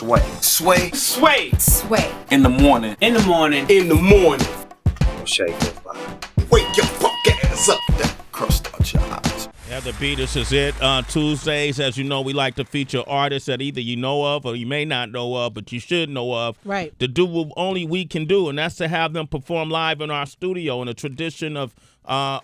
Sway. Sway. Sway. Sway. In the morning. In the morning. In the morning. Shake goes by. Wake your fuck ass up. That crust out your eyes. Yeah, the beat. This is it. On Tuesdays, as you know, we like to feature artists that either you know of or you may not know of, but you should know of. Right. To do what only we can do, and that's to have them perform live in our studio in a tradition of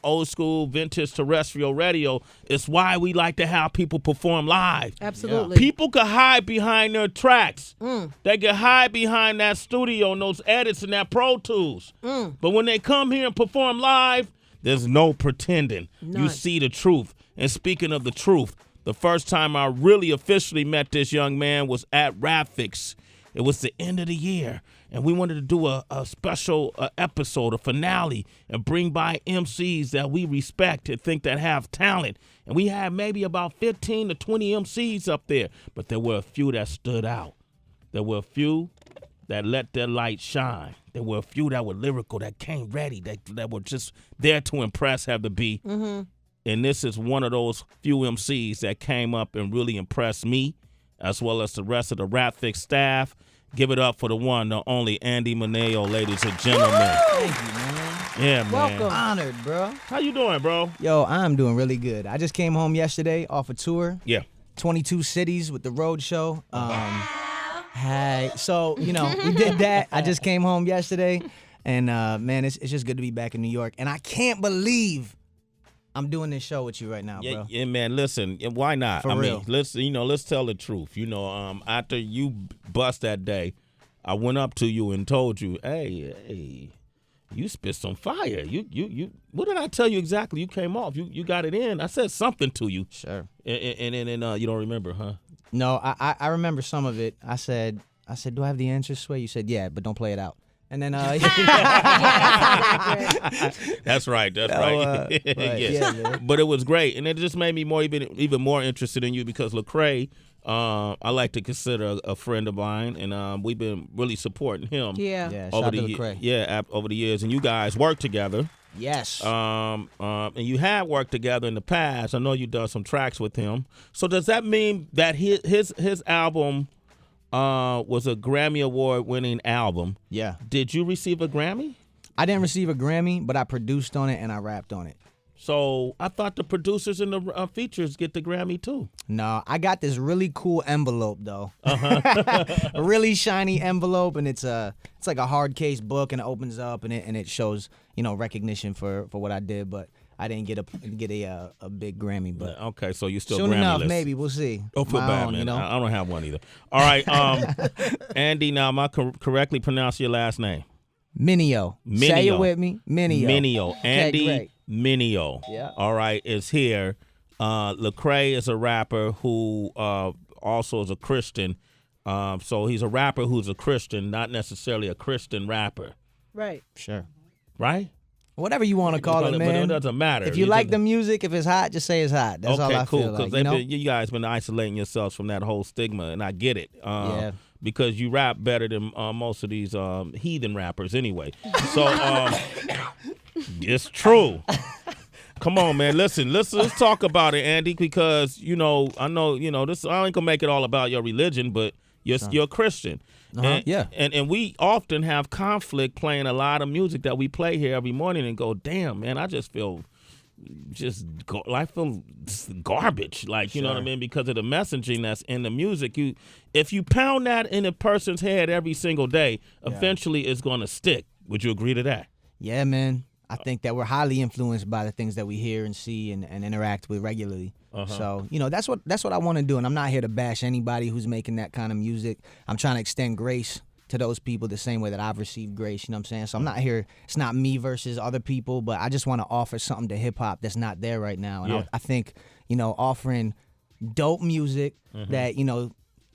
old school vintage terrestrial radio. It's why we like to have people perform live. Absolutely. People could hide behind their tracks. They could hide behind that studio and those edits and that Pro Tools. But when they come here and perform live, there's no pretending. None. You see the truth. And speaking of the truth, the first time I really officially met this young man was at Rapfix. It was the end of the year, and we wanted to do a special episode, a finale, and bring by MCs that we respect and think that have talent. And we had maybe about 15 to 20 MCs up there, but there were a few that stood out. There were a few that let their light shine. There were a few that were lyrical, that came ready, that were just there to impress, have to be. And this is one of those few MCs that came up and really impressed me, as well as the rest of the Rapfix staff. Give it up for the one, the only Andy Mineo, ladies and gentlemen. Thank you, man. Yeah, man. Welcome. Honored, bro. How you doing, bro? Yo, I'm doing really good. I just came home yesterday off a tour. Yeah. 22 cities with the road show. So, we did that. I just came home yesterday. And, man, it's just good to be back in New York. And I can't believe I'm doing this show with you right now, bro. Yeah, man. Listen, why not? For real. Let's tell the truth. After you bust that day, I went up to you and told you, hey, you spit some fire. You. What did I tell you exactly? You came off. You got it in. I said something to you. Sure. And you don't remember, huh? No, I remember some of it. I said, do I have the answer, Sway? You said, yeah, but don't play it out. And then, That's right. Yeah, but it was great, and it just made me even more interested in you because Lecrae, I like to consider a friend of mine, and we've been really supporting him. Yeah. shout out to Lecrae. Over the years, and you guys work together. Yes. And you have worked together in the past. I know you've done some tracks with him. So does that mean that his album was a Grammy Award-winning album? Yeah. Did you receive a Grammy? I didn't receive a Grammy, but I produced on it and I rapped on it. So I thought the producers and the features get the Grammy too. No, I got this really cool envelope though. A really shiny envelope, and it's like a hard case book, and it opens up and it shows recognition for what I did, but I didn't get a big Grammy. But okay, so you still soon Grammy enough, list. maybe we'll see. Don't feel bad, man. I don't have one either. All right, Andy. Now, am I correctly pronounce your last name? Mineo. Say it with me, Mineo. Andy great. Mineo. Yeah. All right, is here. Lecrae is a rapper who also is a Christian. So he's a rapper who's a Christian, not necessarily a Christian rapper. Right. Sure. Right? Whatever you want to call it, man. But it doesn't matter. If you like the music, if it's hot, just say it's hot. That's all I feel like. Because you guys been isolating yourselves from that whole stigma, and I get it. Yeah. Because you rap better than most of these heathen rappers anyway. So it's true. Come on, man. Listen, let's talk about it, Andy, because I know this. I ain't gonna make it all about your religion, but you're a Christian. And we often have conflict playing a lot of music that we play here every morning and go, damn, man, I just feel garbage, like, you know what I mean, because of the messaging that's in the music. If you pound that in a person's head every single day, eventually it's going to stick. Would you agree to that? Yeah, man. I think that we're highly influenced by the things that we hear and see and interact with regularly. So, that's what I want to do. And I'm not here to bash anybody who's making that kind of music. I'm trying to extend grace to those people the same way that I've received grace, you know what I'm saying? So I'm not here, it's not me versus other people, but I just want to offer something to hip-hop that's not there right now. And I think, offering dope music that,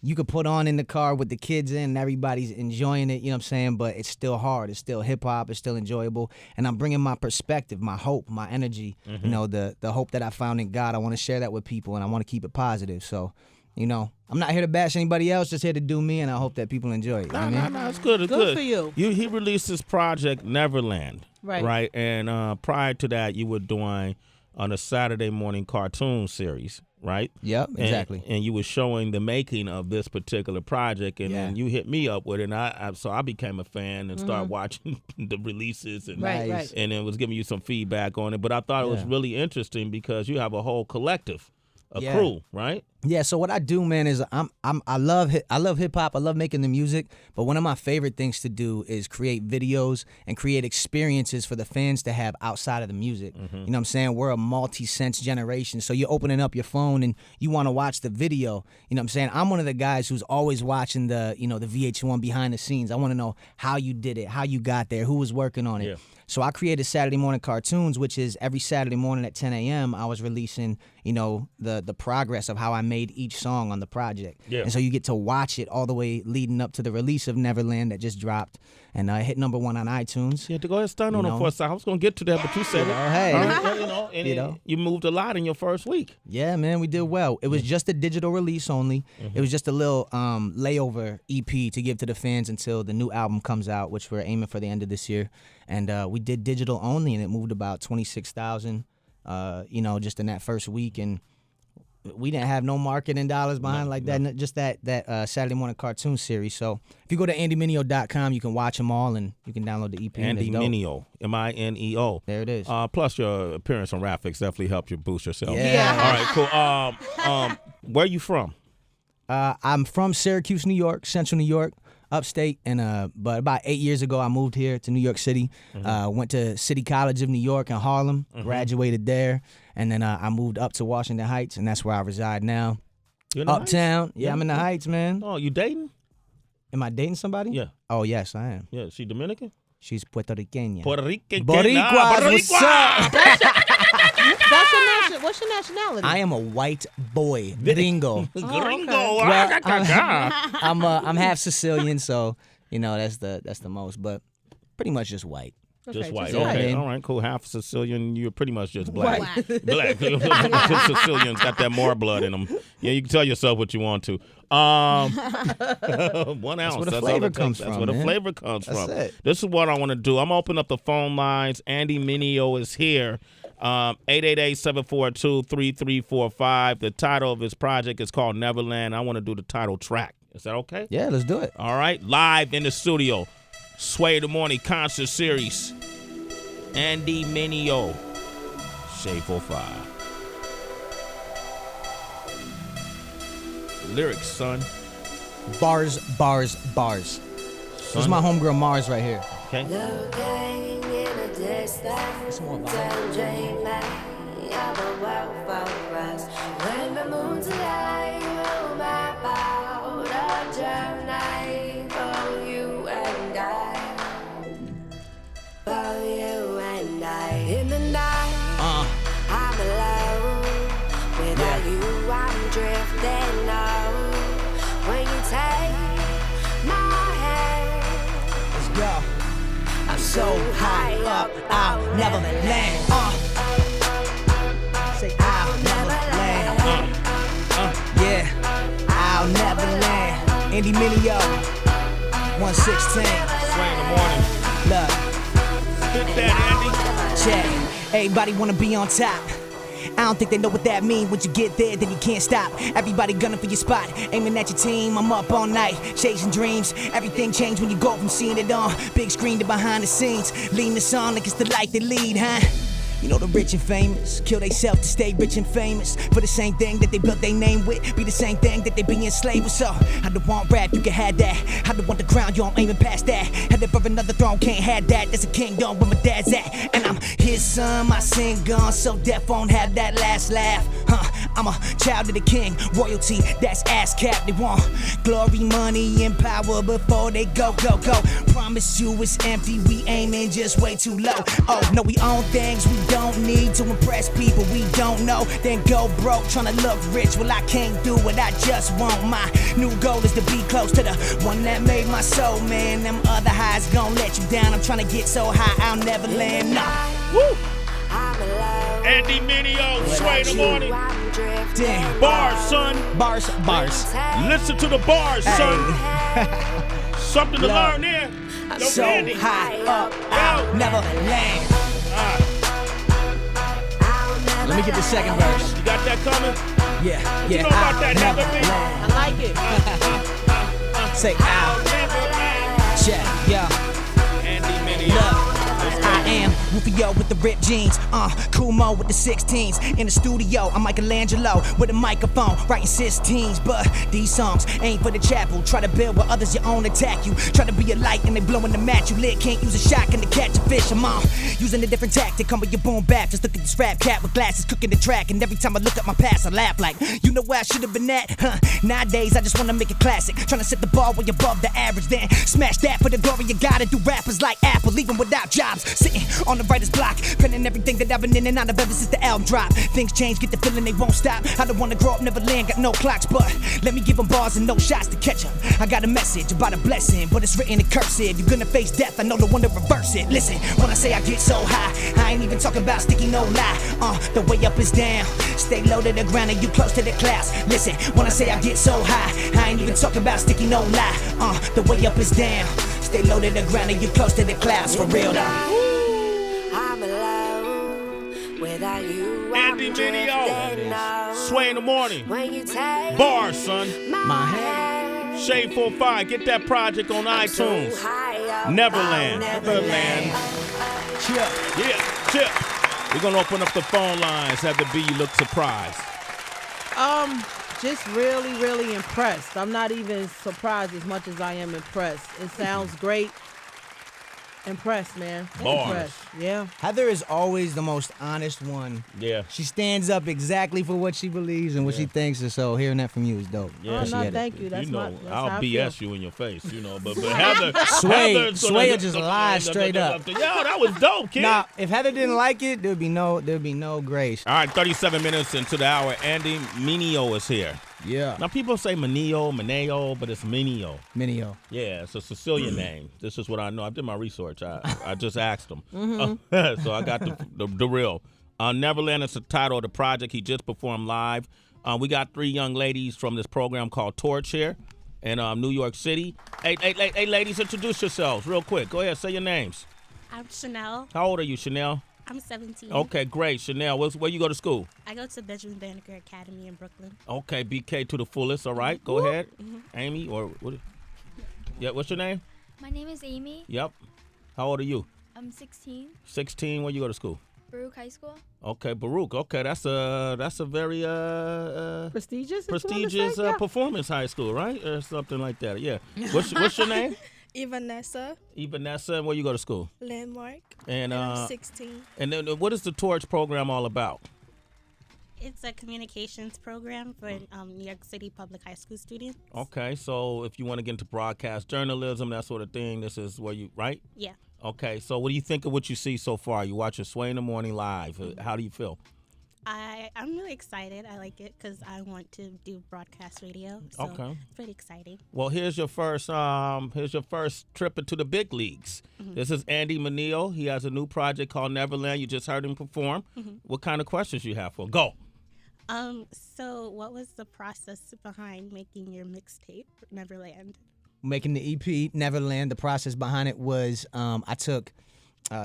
you could put on in the car with the kids in and everybody's enjoying it, you know what I'm saying? But it's still hard. It's still hip-hop. It's still enjoyable. And I'm bringing my perspective, my hope, my energy, the hope that I found in God. I want to share that with people, and I want to keep it positive. So, I'm not here to bash anybody else, just here to do me, and I hope that people enjoy it. No, it's good. It's good for you. He released his project, Neverland. Right. Right? And prior to that, you were doing on a Saturday morning cartoon series, right? Yep, exactly. And you were showing the making of this particular project, and then you hit me up with it, and so I became a fan and started watching the releases, and Right. and it was giving you some feedback on it. But I thought it was really interesting because you have a whole collective, a crew, right? Yeah, so what I do, man, is I love hip hop. I love making the music, but one of my favorite things to do is create videos and create experiences for the fans to have outside of the music. You know what I'm saying? We're a multi-sense generation, so you're opening up your phone and you want to watch the video. You know what I'm saying? I'm one of the guys who's always watching the VH1 behind the scenes. I want to know how you did it, how you got there, who was working on it. Yeah. So I created Saturday Morning Cartoons, which is every Saturday morning at 10 a.m. I was releasing, the progress of how I made each song on the project. Yeah. And so you get to watch it all the way leading up to the release of Neverland that just dropped and hit #1 on iTunes. Yeah, to go ahead and start on it for a second. I was going to get to that, but you said it. Hey. All right, you moved a lot in your first week. Yeah, man, we did well. It was just a digital release only. It was just a little layover EP to give to the fans until the new album comes out, which we're aiming for the end of this year. And we did digital only, and it moved about 26,000, just in that first week. And we didn't have no marketing dollars behind that, just that Saturday Morning Cartoon series. So if you go to andymineo.com, you can watch them all, and you can download the EP. Andy Mineo, Mineo. There it is. Plus your appearance on Rapfix definitely helped you boost yourself. Yeah. All right, cool. Where you from? I'm from Syracuse, New York, Central New York, upstate, and but about 8 years ago I moved here to New York City. Went to City College of New York in Harlem, graduated there, and then I moved up to Washington Heights, and that's where I reside now. You in the Uptown. Heights? Yeah, I'm in the Heights, man. Oh, you dating? Am I dating somebody? Yeah. Oh, yes, I am. Yeah, she Dominican? She's Puerto Rican. Puerto Rican. Boricuas, what's up? What's your nationality? I am a white boy, gringo. Gringo. Well, I'm half Sicilian, so that's the most, but pretty much just white. Just white. white. Okay. Yeah. All right, cool. Half Sicilian. You're pretty much just black. Black. Sicilians got that more blood in them. Yeah, you can tell yourself what you want to. 1 ounce. That's where the flavor comes from. That's where the flavor comes from. It. This is what I want to do. I'm opening up the phone lines. Andy Mineo is here. 888-742-3345. The title of his project is called Neverland. I want to do the title track. Is that okay? Yeah, let's do it. All right. Live in the studio. Sway the Morning Concert Series. Andy Mineo. Shade 45. Lyrics, son. Bars. This is my homegirl Mars right here. Okay. It's more vibe. When the moon's alive, oh my bow, the journey for you and I. For you and I. In the night, I'm alone. Without you, I'm drifting out. When you take my hand, Let's go. I'm So high up, I'll never land. Say I'll never land. Yeah, I'll never land. Andy Mineo, 116. Sway in the morning. Look, Spit that, Andy. check. Everybody wanna be on top. I don't think they know what that means. Once you get there, then you can't stop. Everybody gunning for your spot, aiming at your team. I'm up all night, chasing dreams. Everything changed when you go from seeing it on big screen to behind the scenes. Leading the song like it's the life they lead, huh? You know the rich and famous kill theyself to stay rich and famous. For the same thing that they built their name with, be the same thing that they be enslaved with. So I don't want rap, you can have that. I don't want the crown, you don't aiming past that. Headed for another throne, can't have that. That's a kingdom where my dad's at, and I'm his son. My sin gone, so death won't have that last laugh. I'm a child of the king, royalty that's ass cap. They want glory, money, and power before they go. Promise you it's empty, we aiming just way too low. Oh no, we own things we don't need to impress people we don't know. Then go broke trying to look rich. Well, I can't do it, I just want. My new goal is to be close to the one that made my soul, man. Them other highs gon' let you down. I'm trying to get so high I'll never land. Nah. Woo! I'm alone. Andy Mineo, Sway in the morning. I'm drifting. Damn. Bars, son. Bars. Listen to the bars, son. Something to Love. learn there. Yo, So Andy. high up, I'll never land. I'll never Let me get the second verse. You got that coming? Yeah, You know about that, Heather B? I like it. Say out. Check, yeah. Andy Mineo. Look, I am Rufio with the ripped jeans, Cool Mo with the 16s. In the studio, I'm Michelangelo with a microphone, writing 16s. But these songs ain't for the chapel. Try to build where others your own attack you. Try to be a light and they blowing the match you lit. Can't use a shotgun to catch a fish. I'm using a different tactic. Come with your boom bap. Just look at this rap cat with glasses cooking the track. And every time I look at my past, I laugh like, you know where I should have been at? Nowadays, I just wanna make it classic. Trying to set the bar way above the average. Then smash that for the glory of God and do rappers like Apple, even without jobs. Sitting on the writer's block, penning everything that I've been in and out of ever since the album drop. Things change, get the feeling they won't stop. I don't wanna grow up, Neverland, got no clocks, but let me give them bars and no shots to catch them. I got a message about a blessing, but it's written in cursive. You're gonna face death, I know the one to reverse it. Listen, when I say I get so high, I ain't even talking about sticky, no lie. The way up is down, stay low to the ground and you close to the clouds. Listen, when I say I get so high, I ain't even talking about sticky, no lie. The way up is down, stay low to the ground and you close to the clouds, for real though. I'm alone without you. Andy Mineo. Sway in the morning. When you take Bars, son. my hand, Shade 45. Get that project on iTunes. Neverland. Neverland. Chill. Yeah, chip. We're going to open up the phone lines. Have the B, you look surprised. Just really, really impressed. I'm not even surprised as much as I am impressed. It sounds great. Impressed, man. Bars. Impressed. Yeah. Heather is always the most honest one. Yeah. She stands up exactly for what she believes and what she thinks, and so hearing that from you is dope. Yeah. Oh, no, Appreciate it. thank you. That's You know, that's I'll how I BS feel. you in your face, you know. But Heather, Sway Heather's gonna- will just lie straight up. Yo, that was dope, kid. Nah, if Heather didn't like it, there'd be no grace. All right, 37 minutes into the hour. Andy Mineo is here. Yeah. Now, people say Mineo, but it's Mineo. Mineo. Yeah, it's a Sicilian name. This is what I know. I did my research. I just asked him. Mm-hmm. So I got the real. Neverland is the title of the project. He just performed live. We got 3 young ladies from this program called Torch here in New York City. Hey, ladies, introduce yourselves real quick. Go ahead, say your names. I'm Chanel. How old are you, Chanel? I'm 17. Okay, great. Chanel, where you go to school? I go to Benjamin Banneker Academy in Brooklyn. Okay, BK to the fullest. All right, go ahead. Amy, or what? Yeah, what's your name? My name is Amy. Yep. How old are you? I'm 16. 16. Where you go to school? Baruch High School. Okay, Baruch. Okay, that's a very Prestigious? prestigious performance high school, right? Or something like that. Yeah. What's your name? Evanessa, Evanessa. And where you go to school? Landmark, And I'm 16. and then what is the Torch program all about? It's a communications program for New York City public high school students. Okay, so if you want to get into broadcast journalism, that sort of thing, this is where you, right? Yeah. Okay, so what do you think of what you see so far? You watch Sway in the Morning live. How do you feel? I'm really excited. I like it because I want to do broadcast radio. So Okay. It's pretty exciting. Well, here's your first trip into the big leagues. This is Andy Mineo. He has a new project called Neverland. You just heard him perform. What kind of questions you have for him? Go. So what was the process behind making your mixtape, Neverland? Making the EP, Neverland, the process behind it was I took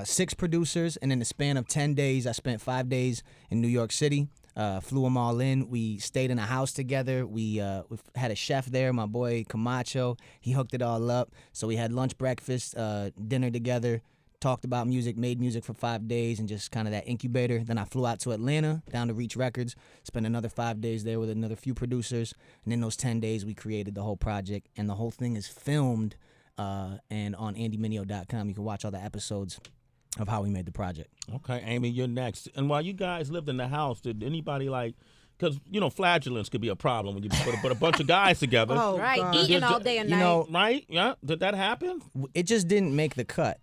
6 producers, and in the span of 10 days, I spent 5 days in New York City, flew them all in. We stayed in a house together. We had a chef there, my boy Camacho. He hooked it all up. So we had lunch, breakfast, dinner together, talked about music, made music for 5 days, and just kind of that incubator. Then I flew out to Atlanta, down to Reach Records, spent another 5 days there with another few producers. And in those 10 days, we created the whole project. And the whole thing is filmed, and on andymineo.com, you can watch all the episodes of how we made the project. Okay, Amy, you're next. And while you guys lived in the house, did anybody because, flatulence could be a problem when you put a bunch of guys together. Oh, Right, God. eating all day and You night. know, Right? Yeah. Did that happen? it just didn't make the cut.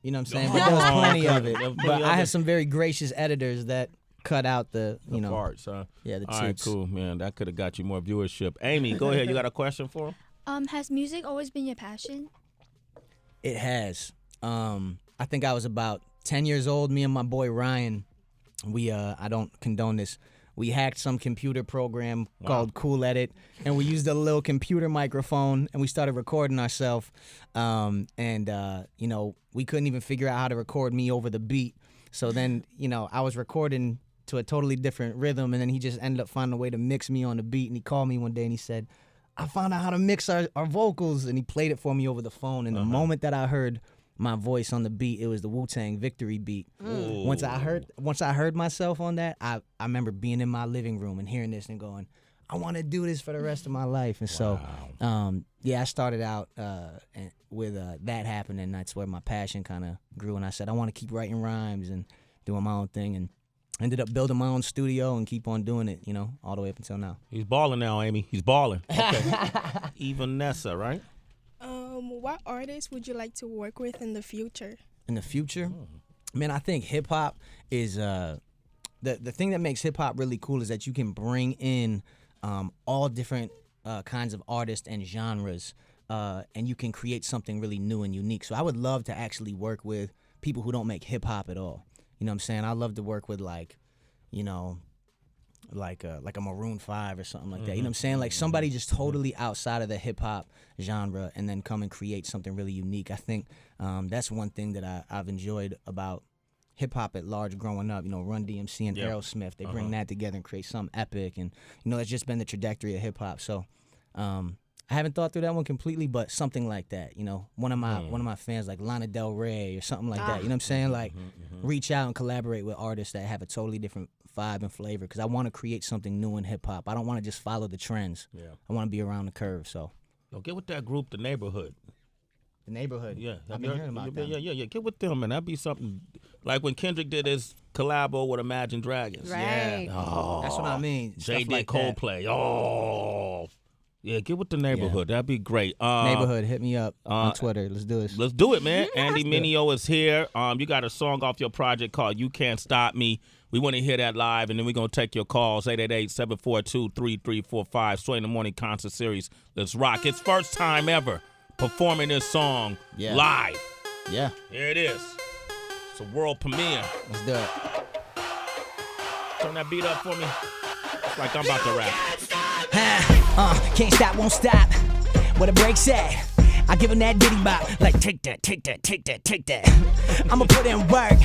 You know what I'm saying? Oh, But there was plenty of it. there was But plenty of I it. had some very gracious editors that cut out the Farts, huh? yeah, the All right, toots. cool, man. That could have got you more viewership. Amy, go ahead. You got a question for him? Has music always been your passion? It has. I think I was about 10 years old. Me and my boy Ryan, we I don't condone this. We hacked some computer program called Cool Edit, and we used a little computer microphone, and we started recording ourselves. We couldn't even figure out how to record me over the beat. So then, I was recording to a totally different rhythm, and then he just ended up finding a way to mix me on the beat. And he called me one day and he said, I found out how to mix our vocals, and he played it for me over the phone. And the moment that I heard my voice on the beat, it was the Wu-Tang Victory beat. Once I heard myself on that, I remember being in my living room and hearing this and going, I want to do this for the rest of my life. And so, I started out with that happening. And that's where my passion kind of grew. And I said, I want to keep writing rhymes and doing my own thing. And ended up building my own studio and keep on doing it, all the way up until now. He's balling now, Amy. He's balling. Okay. Even Nessa, right? What artists would you like to work with in the future? In the future? Man, I think hip-hop is the thing that makes hip-hop really cool is that you can bring in all different kinds of artists and genres, and you can create something really new and unique. So I would love to actually work with people who don't make hip-hop at all. You know what I'm saying? I love to work with like a Maroon 5 or something like that. You know what I'm saying? Like somebody just totally outside of the hip-hop genre and then come and create something really unique. I think that's one thing that I've enjoyed about hip-hop at large growing up. Run DMC and Aerosmith, they bring that together and create something epic. And, that's just been the trajectory of hip-hop. So I haven't thought through that one completely, but something like that. One of my fans, like Lana Del Rey or something like that. You know what I'm saying? Like reach out and collaborate with artists that have a totally different vibe and flavor, because I want to create something new in hip-hop. I don't want to just follow the trends. I want to be around the curve. So get with that group, The Neighborhood. The Neighborhood. Yeah. I've been hearing about them. Yeah. Get with them, man. That'd be something like when Kendrick did his collabo with Imagine Dragons. Right. Yeah. Oh, that's what I mean. Jay did like Coldplay. Oh. Yeah, get with The Neighborhood. That'd be great. Neighborhood, hit me up on Twitter. Let's do this. Let's do it, man. Andy Mineo is here. You got a song off your project called You Can't Stop Me. We want to hear that live, and then we're going to take your calls, 888-742-3345, Sway in the Morning Concert Series. Let's rock. It's first time ever performing this song live. Yeah. Here it is. It's a world premiere. Let's do it. Turn that beat up for me. It's like I'm about to rap. Can't stop, won't stop. Where the brakes at? I give him that diddy bop, like take that, take that, take that, take that. I'ma put in work,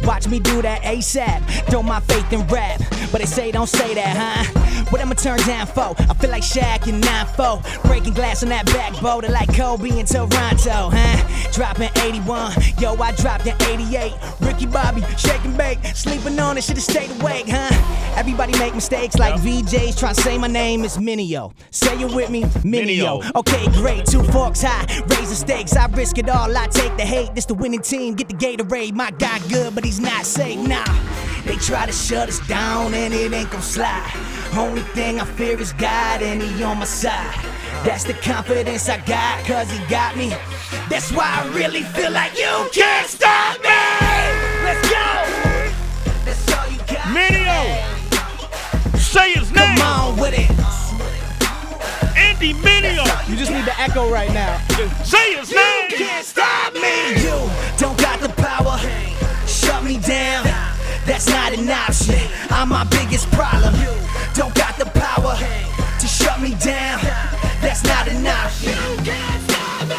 watch me do that ASAP. Throw my faith in rap, but they say don't say that, huh? What I'ma turn down for? I feel like Shaq in 9-4, breaking glass on that back boulder like Kobe in Toronto, huh? Dropping 81, yo, I dropped in 88. Ricky Bobby, shake and bake, sleeping on it, should've stayed awake, huh? Everybody make mistakes like VJs trying to say my name is Mineo. Say it with me, Mineo. Okay, great, 2 forks high. Raise the stakes, I risk it all, I take the hate. This the winning team, get the Gatorade. My guy good, but he's not safe, nah. They try to shut us down and it ain't gon' slide. Only thing I fear is God and he on my side. That's the confidence I got, cause he got me. That's why I really feel like you can't stop me. Let's go. That's all you got. Mineo. Say his name. Come on with it. Andy Mineo. You just need the echo right now. Say his name. You can't stop me. You don't got the power. Shut me down. That's not an option. I'm my biggest problem. You don't got the power to shut me down. That's not an option. You can't stop me.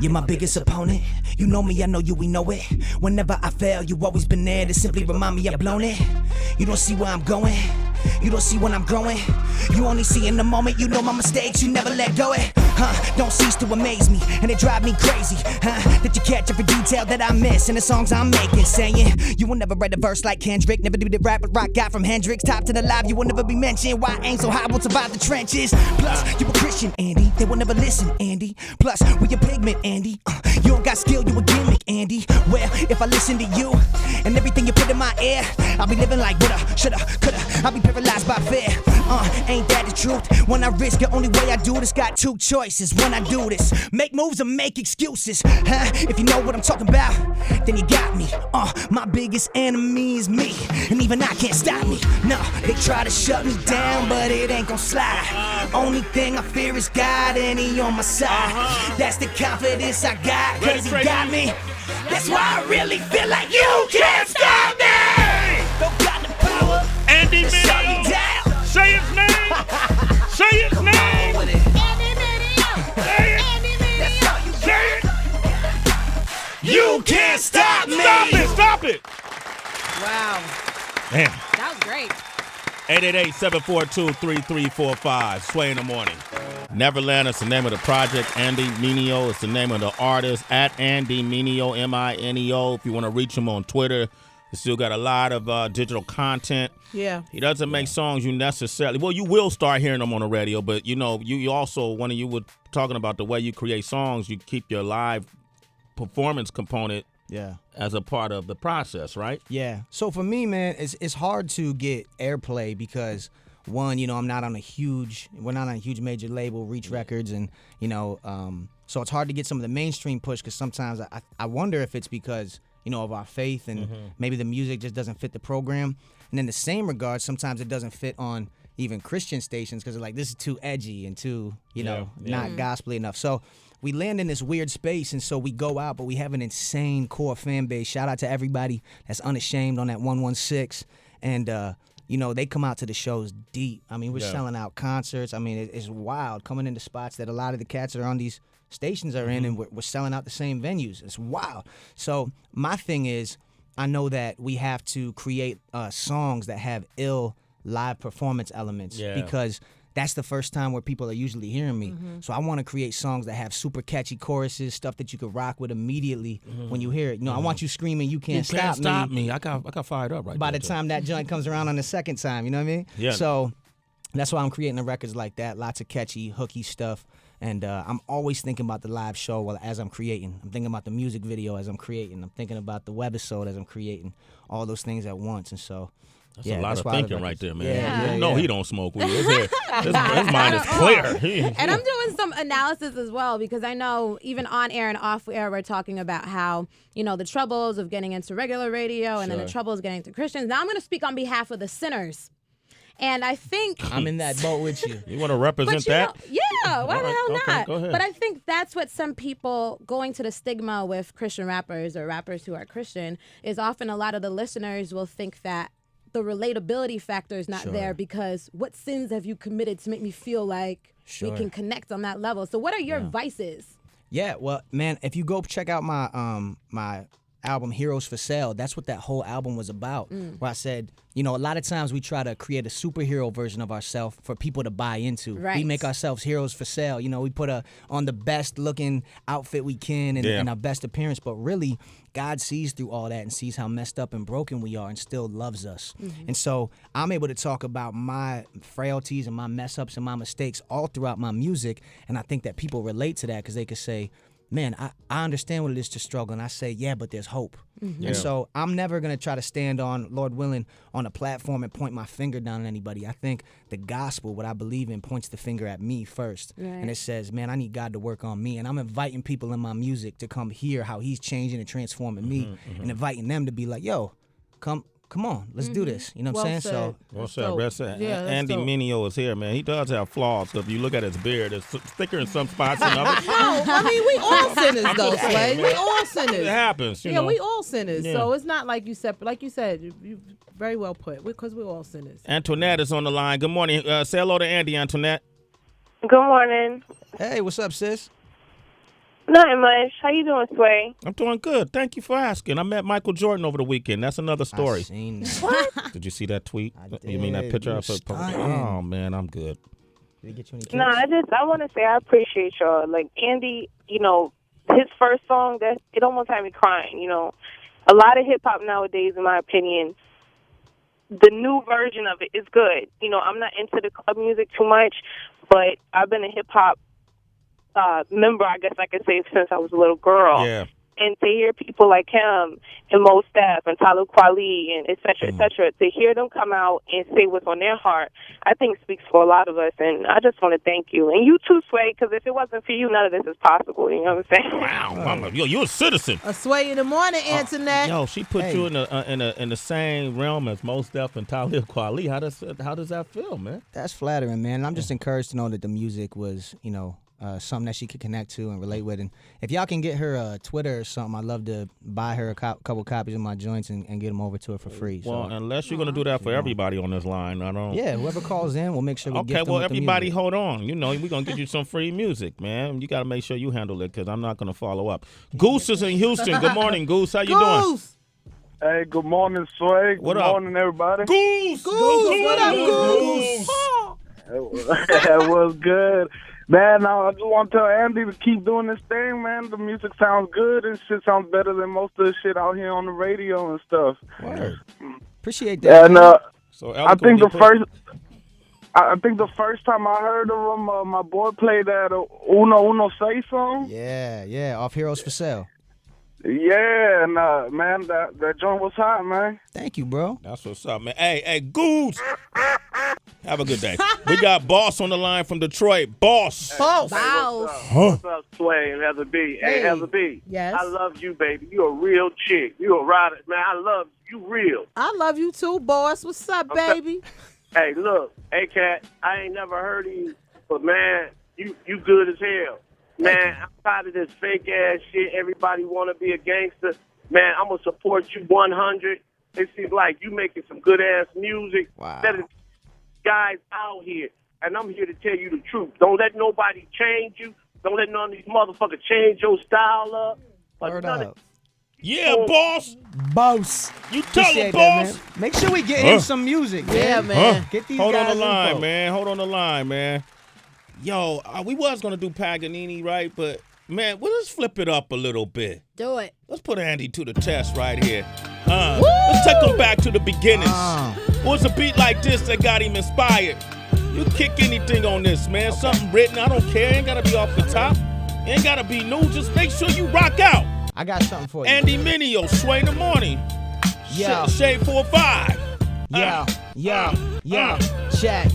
You're my biggest opponent. You know me, I know you, we know it. Whenever I fail, you always been there to simply remind me I've blown it. You don't see where I'm going. You don't see when I'm growing. You only see in the moment. You know my mistakes, you never let go it. Don't cease to amaze me, and it drive me crazy. That you catch every detail that I miss in the songs I'm making. Saying you will never write a verse like Kendrick. Never do the rap with rock guy from Hendrix. Top to the live, you will never be mentioned. Why I aim so high, won't survive the trenches. Plus, you a Christian, Andy. They will never listen, Andy. Plus, we a pigment, Andy. You don't got skill, you a gimmick, Andy. Well, if I listen to you and everything you put in my ear, I'll be living like woulda, shoulda, coulda. I'll be paralyzed by fear. Ain't that the truth? When I risk it, only way I do this, got 2 choices when I do this. Make moves or make excuses. If you know what I'm talking about, then you got me. My biggest enemy is me, and even I can't stop me. No, they try to shut me down, but it ain't gon' slide. Only thing I fear is God, and he on my side. That's the confidence I got, cause he got me. That's why I really feel like you can't stop me. Don't got the power. Andy Mineo. Say his name. Say his name. Andy Mineo. Andy Mineo. Say it. You can't stop me. Stop it. Stop it. Wow. Man. That was great. 888-742-3345. Sway in the morning. Neverland is the name of the project. Andy Mineo is the name of the artist. At Andy Mineo, Mineo. If you want to reach him on Twitter, he still got a lot of digital content. Yeah. He doesn't make songs you necessarily. Well, you will start hearing them on the radio, but you also, when you were talking about the way you create songs, you keep your live performance component as a part of the process, right? Yeah. So for me, man, it's hard to get airplay because one, we're not on a huge major label, Reach Records, and so it's hard to get some of the mainstream push because sometimes I wonder if it's because of our faith and maybe the music just doesn't fit the program. And in the same regard, sometimes it doesn't fit on even Christian stations because they're like, this is too edgy and too, not gospelly enough. So we land in this weird space, and so we go out, but we have an insane core fan base. Shout out to everybody that's unashamed on that 116. And, they come out to the shows deep. I mean, we're selling out concerts. I mean, it's wild coming into spots that a lot of the cats that are on these stations are in, and we're selling out the same venues. It's wild. So my thing is, I know that we have to create songs that have ill live performance elements because that's the first time where people are usually hearing me. So I want to create songs that have super catchy choruses, stuff that you could rock with immediately when you hear it. I want you screaming, "You can't stop me." I got fired up by the time that joint comes around on the second time, you know what I mean? Yeah. So that's why I'm creating the records like that. Lots of catchy, hooky stuff. And I'm always thinking about the live show as I'm creating. I'm thinking about the music video as I'm creating. I'm thinking about the webisode as I'm creating. All those things at once. And so that's a lot of thinking right there, man. Yeah. He don't smoke weed. His mind is clear. And I'm doing some analysis as well because I know even on air and off air we're talking about how, the troubles of getting into regular radio and then the troubles getting into Christians. Now I'm going to speak on behalf of the sinners. And I think I'm in that boat with you. You want to represent that? Why the hell not? Go ahead. But I think that's what some people going to the stigma with Christian rappers or rappers who are Christian is often a lot of the listeners will think that the relatability factor is not there because what sins have you committed to make me feel like we can connect on that level? So what are your vices? Yeah, well, man, if you go check out my my album Heroes for Sale, that's what that whole album was about. Where I said, a lot of times we try to create a superhero version of ourselves for people to buy into. Right. We make ourselves heroes for sale. We put on the best looking outfit we can and our best appearance, but really God sees through all that and sees how messed up and broken we are and still loves us. And so I'm able to talk about my frailties and my mess ups and my mistakes all throughout my music, and I think that people relate to that because they could say, man, I understand what it is to struggle. And I say, yeah, but there's hope. And so I'm never going to try to stand on, Lord willing, on a platform and point my finger down at anybody. I think the gospel, what I believe in, points the finger at me first. Right. And it says, man, I need God to work on me. And I'm inviting people in my music to come hear how he's changing and transforming me and inviting them to be like, yo, come on, let's do this. You know what I'm saying? Well said. Andy Mineo is here, man. He does have flaws. So if you look at his beard, it's thicker in some spots than others. No, I mean, we all sinners, though, Sway. We all sinners. It happens, you know. We all sinners. Yeah. So it's not like you separate. Like you said, you very well put, because we're all sinners. Antoinette is on the line. Good morning. Say hello to Andy, Antoinette. Good morning. Hey, what's up, sis? Nothing much. How you doing, Sway? I'm doing good. Thank you for asking. I met Michael Jordan over the weekend. That's another story. I seen that. What? Did you see that tweet? You mean that picture? Oh, man, I'm good. Did he get you any kids? No, I want to say I appreciate y'all. Like, Andy, his first song, it almost had me crying, A lot of hip-hop nowadays, in my opinion, the new version of it is good. I'm not into the club music too much, but I've been a hip-hop member, I guess I could say, since I was a little girl. Yeah. And to hear people like him and Mos Def and Talib Kweli and et cetera, to hear them come out and say what's on their heart, I think speaks for a lot of us. And I just want to thank you. And you too, Sway, because if it wasn't for you, none of this is possible. You know what I'm saying? Wow, mama. Yo, you're a citizen. A Sway in the morning, Antoinette. Yo, she put you in the same realm as Mos Def and Talib Kweli. How does that feel, man? That's flattering, man. I'm just encouraged to know that the music was, something that she could connect to and relate with. And if y'all can get her Twitter or something, I'd love to buy her a couple copies of my joints and get them over to her for free. Well, unless you're going to do that for everybody on this line, I don't. Yeah, whoever calls in, we'll make sure we get them. Okay, well, with everybody the hold on. We're going to get you some free music, man. You got to make sure you handle it because I'm not going to follow up. Goose is in Houston. Good morning, Goose. How you doing? Hey, good morning, Sway. What good up? morning, everybody. Goose! What up, Goose? That was good. Man, I just want to tell Andy to keep doing this thing, man. The music sounds good and shit sounds better than most of the shit out here on the radio and stuff. Word. Appreciate that. And So I think the first time I heard of him, my boy played that Uno Say song. Yeah, off Heroes for Sale. Yeah, and man, that joint was hot, man. Thank you, bro. That's what's up, man. Hey, Goose. Have a good day. We got Boss on the line from Detroit. Boss. Boss. What's up, Sway and Heather B? Hey, Heather B. Yes. I love you, baby. You a real chick. You a rider. Man, I love you. You real. I love you too, boss. What's up, baby? Hey, look. Hey, Cat, I ain't never heard of you, but, man, you good as hell. Man, I'm tired of this fake-ass shit. Everybody want to be a gangster. Man, I'm going to support you 100. It seems like you making some good-ass music. Wow. That is guys out here. And I'm here to tell you the truth. Don't let nobody change you. Don't let none of these motherfuckers change your style up. Word up. Yeah, Boss. Boss. You tell Appreciate him, that, Boss. man. Make sure we get him some music. Yeah, man. Get these Hold guys on the line, info. man. Hold on the line, man. Yo, we was going to do Paganini, right? But, man, let's flip it up a little bit. Do it. Let's put Andy to the test right here. Let's take him back to the beginnings. It was a beat like this that got him inspired. You kick anything on this, man. Something written, I don't care. Ain't got to be off the top. Ain't got to be new. Just make sure you rock out. I got something for you. Andy Mineo, Sway in the Morning. Yeah. Shade 4-5. Check.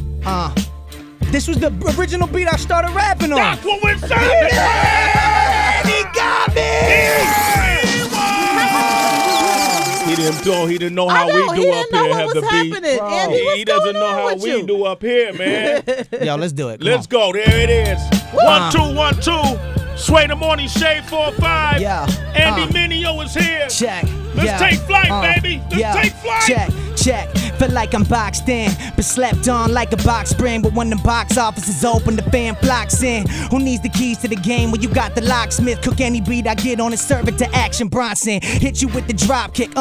This was the original beat I started rapping on. That's what we're saying. He got me. He didn't know how we do up here. Have the beat. Andy, He doesn't know how we do up here, man. Yo, let's do it. Let's go. There it is. 1, 2, 1, 2. Sway in the Morning, Shade 4-5. Yeah. Andy Mineo is here. Check. Let's take flight, baby. Let's take flight. Check. Feel like I'm boxed in, but slept on like a box spring. But when the box office is open, the fan flocks in. Who needs the keys to the game when you got the locksmith? Cook any beat I get on and serve it to Action Bronson. Hit you with the drop kick,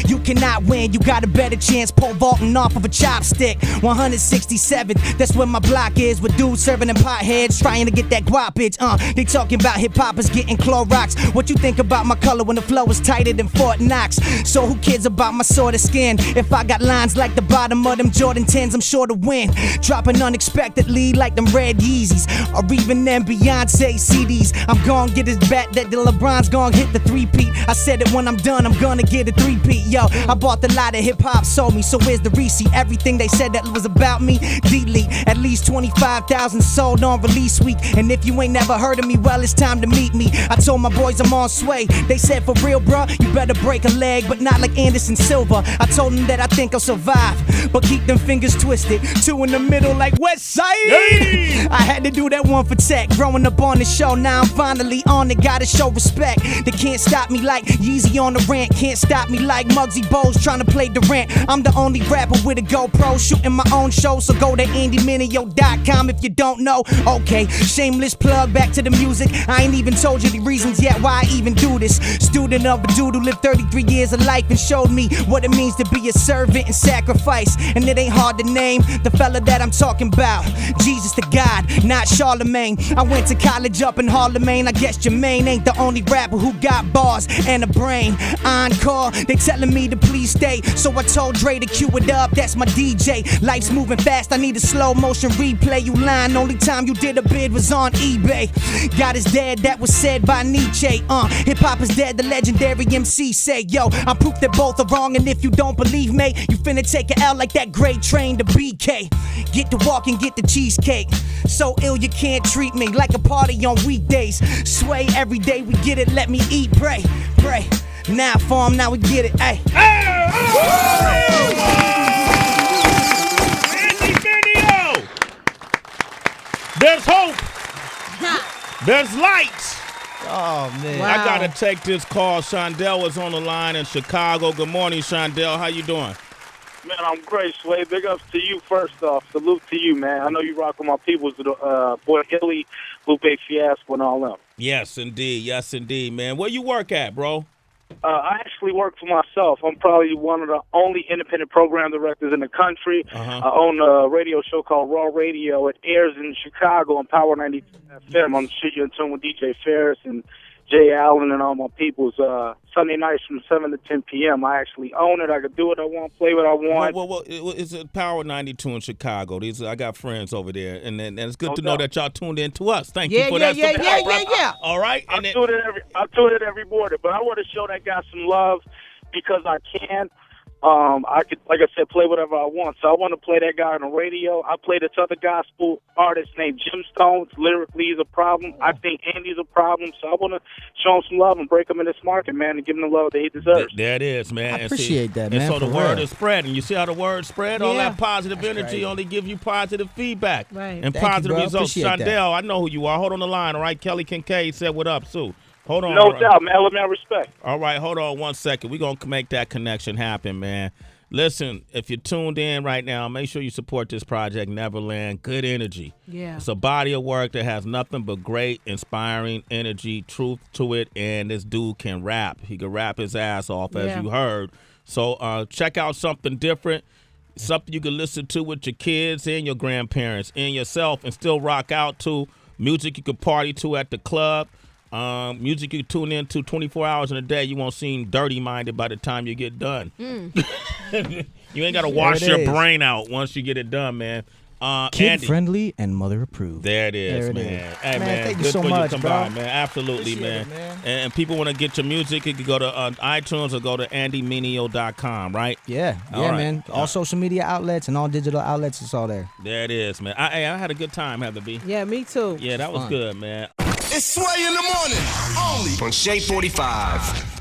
you cannot win. You got a better chance pole vaulting off of a chopstick. 167, that's where my block is. With dudes serving them potheads, trying to get that guap bitch. They talking about hip-hoppers getting Clorox. What you think about my color when the flow is tighter than Fort Knox? So who cares about my sort of skin? If I got lines like the bottom of them Jordan 10s, I'm sure to win. Dropping unexpectedly like them red Yeezys, or even them Beyonce CDs. I'm gon' get his bet that the LeBron's gon' hit the three-peat. I said it when I'm done, I'm gonna get a three-peat. Yo, I bought the lot of hip-hop sold me, so where's the receipt? Everything they said that was about me, delete. At least 25,000 sold on release week. And if you ain't never heard of me, well, it's time to meet me. I told my boys I'm on Sway. They said, for real, bruh, you better break a leg, but not like Anderson Silva. I told them that I think I'll survive, but keep them fingers twisted. Two in the middle like West Side. Hey! I had to do that one for tech. Growing up on the show, now I'm finally on it. Gotta show respect. They can't stop me like Yeezy on the rant. Can't stop me like Muggsy Bogues trying to play Durant. I'm the only rapper with a GoPro shooting my own show. So go to AndyMineo.com if you don't know. Okay, shameless plug, back to the music. I ain't even told you the reasons yet why I even do this. Student of a dude who lived 33 years of life and showed me what it means to be a servant and sacrifice. And it ain't hard to name the fella that I'm talking about. Jesus the God, not Charlemagne. I went to college up in Harlem, Maine. I guess Jermaine ain't the only rapper who got bars and a brain. Encore, they telling me to please stay, so I told Dre to cue it up. That's my DJ. Life's moving fast, I need a slow motion replay. You lying, only time you did a bid was on eBay. God is dead, that was said by Nietzsche. Hip hop is dead, the legendary MC say, yo, I'm proof that both are wrong, and if you don't believe me, you finna take a L like that great train to BK. Get to walk and get the cheesecake. So ill you can't treat me like a party on weekdays. Sway every day, we get it, let me eat, pray. Now farm, now we get it, ayy. Andy Mineo! There's hope. There's light. Oh, man. I gotta take this call. Shondell is on the line in Chicago. Good morning, Shondell. How you doing? Man, I'm great, Sway. Big ups to you first off. Salute to you, man. I know you rock with my peoples, boy Hilly, Lupe Fiasco, and all them. Yes, indeed. Yes, indeed, man. Where you work at, bro? I actually work for myself. I'm probably one of the only independent program directors in the country. I own a radio show called Raw Radio. It airs in Chicago on Power 90 FM. I'm sure you're in tune with DJ Ferris and Jay Allen and all my peoples. Sunday nights from 7 to 10 p.m. I actually own it. I can do what I want, play what I want. Well, it's a Power 92 in Chicago. I got friends over there, and it's good to know that y'all tuned in to us. Thank you for that support. Yeah. All right. I tune it every morning, but I want to show that guy some love because I can. I could, like I said, play whatever I want. So I want to play that guy on the radio. I play this other gospel artist named Jim Stones. Lyrically, he's a problem. I think Andy's a problem. So I want to show him some love and break him in this market, man, and give him the love that he deserves. There it is, man. I appreciate that, man. And so the for word real. is spreading. You see how the word spread? All that positive energy only give you positive feedback and positive results. Shondell, I know who you are. Hold on the line, all right? Kelly Kincaid said what up, Sue. Hold on. No doubt, man. Element of respect. All right, hold on 1 second. We're going to make that connection happen, man. Listen, if you're tuned in right now, make sure you support this project, Neverland. Good energy. Yeah. It's a body of work that has nothing but great, inspiring energy, truth to it, and this dude can rap. He can rap his ass off, as you heard. So check out something different, something you can listen to with your kids and your grandparents and yourself and still rock out to, music you can party to at the club. Music you tune in to 24 hours in a day. You won't seem dirty-minded by the time you get done. You ain't got to wash your brain out once you get it done, man. Kid-friendly and mother-approved. There it is, man. Hey, man, thank you good so for much, you bro. man. Absolutely, Appreciate man. it, man. And people want to get your music, you can go to iTunes or go to andymineo.com, right? Yeah, All right. man. All social media outlets and all digital outlets, it's all there. There it is, man. I had a good time, Heather B. Yeah, me too. Yeah, that was good, man. It's Sway in the morning, only on Shea 45.